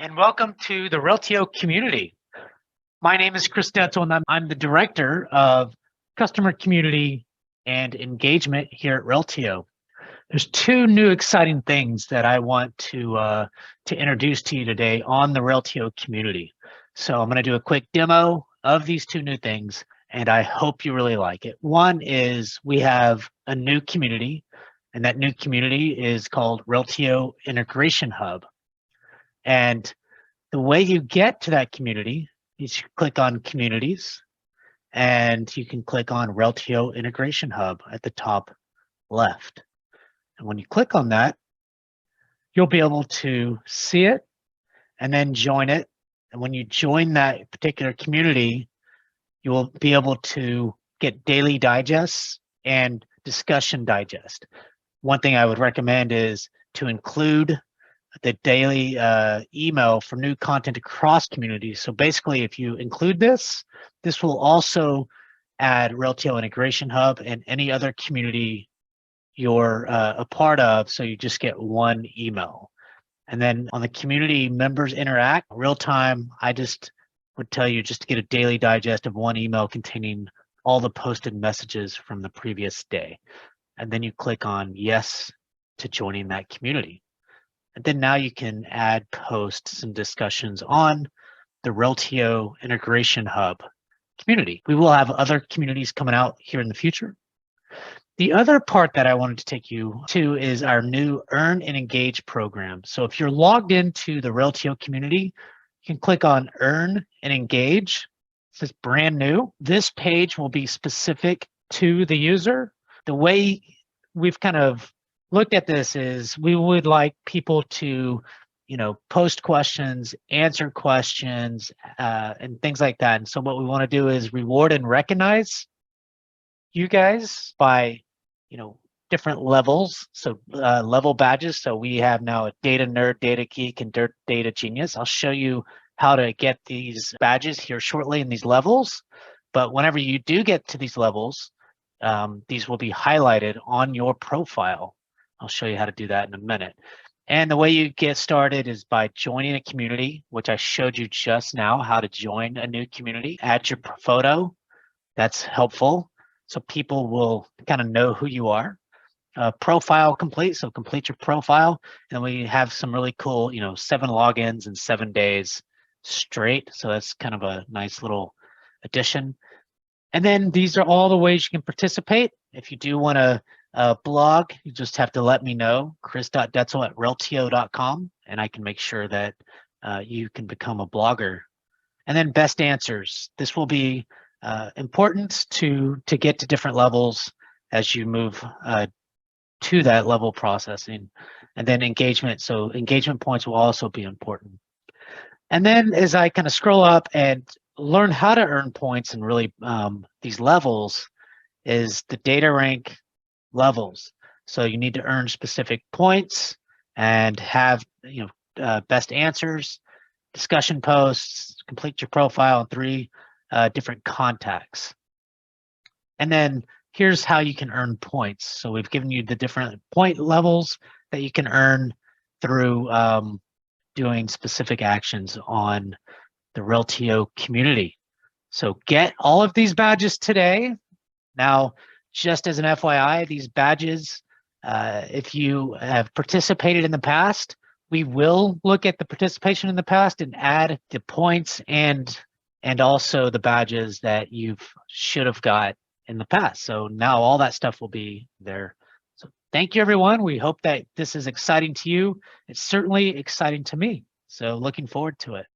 and welcome to the Reltio Community. My name is Chris Detzel, and I'm the Director of Customer Community and Engagement here at Reltio. There's two new exciting things that I want to introduce to you today on the Reltio Community. So I'm going to do a quick demo of these two new things, and I hope you really like it. One is we have a new community, and that new community is called Reltio Integration Hub. And the way you get to that community is you click on Communities, and you can click on Reltio Integration Hub at the top left. And when you click on that, you'll be able to see it and then join it. And when you join that particular community, you will be able to get daily digests and discussion digest. One thing I would recommend is to include the daily email for new content across communities. So basically, if you include this, this will also add Reltio Integration Hub and any other community you're a part of, so you just get one email. And then on the community members interact real time, I just would tell you just to get a daily digest of one email containing all the posted messages from the previous day. And then you click on yes to joining that community. And then now you can add posts and discussions on the Reltio Integration Hub community. We will have other communities coming out here in the future. The other part that I wanted to take you to is our new Earn and Engage program. So if you're logged into the Reltio community, you can click on Earn and Engage. This is brand new. This page will be specific to the user. The way we've kind of looked at this is we would like people to, post questions, answer questions, and things like that. And so what we want to do is reward and recognize you guys by different levels, so level badges. So we have now a data nerd, data geek, and data genius. I'll show you how to get these badges here shortly in these levels. But whenever you do get to these levels, these will be highlighted on your profile. I'll show you how to do that in a minute. And the way you get started is by joining a community, which I showed you just now, how to join a new community. Add your photo. That's helpful. So people will kind of know who you are. Profile complete, so complete your profile. And we have some really cool, 7 logins in 7 days straight. So that's kind of a nice little addition. And then these are all the ways you can participate. If you do want to blog, you just have to let me know, chris.detzel@reltio.com, and I can make sure that you can become a blogger. And then best answers. This will be important to get to different levels as you move to that level processing. And then engagement. So engagement points will also be important. And then as I kind of scroll up and learn how to earn points and really these levels is the data rank levels. So you need to earn specific points and have best answers, discussion posts, complete your profile in 3 different contacts. And then here's how you can earn points. So we've given you the different point levels that you can earn through doing specific actions on the Reltio community. So get all of these badges today. Now, just as an FYI, these badges, if you have participated in the past, we will look at the participation in the past and add the points and also the badges that you should have got in the past. So now all that stuff will be there. So thank you, everyone. We hope that this is exciting to you. It's certainly exciting to me. So looking forward to it.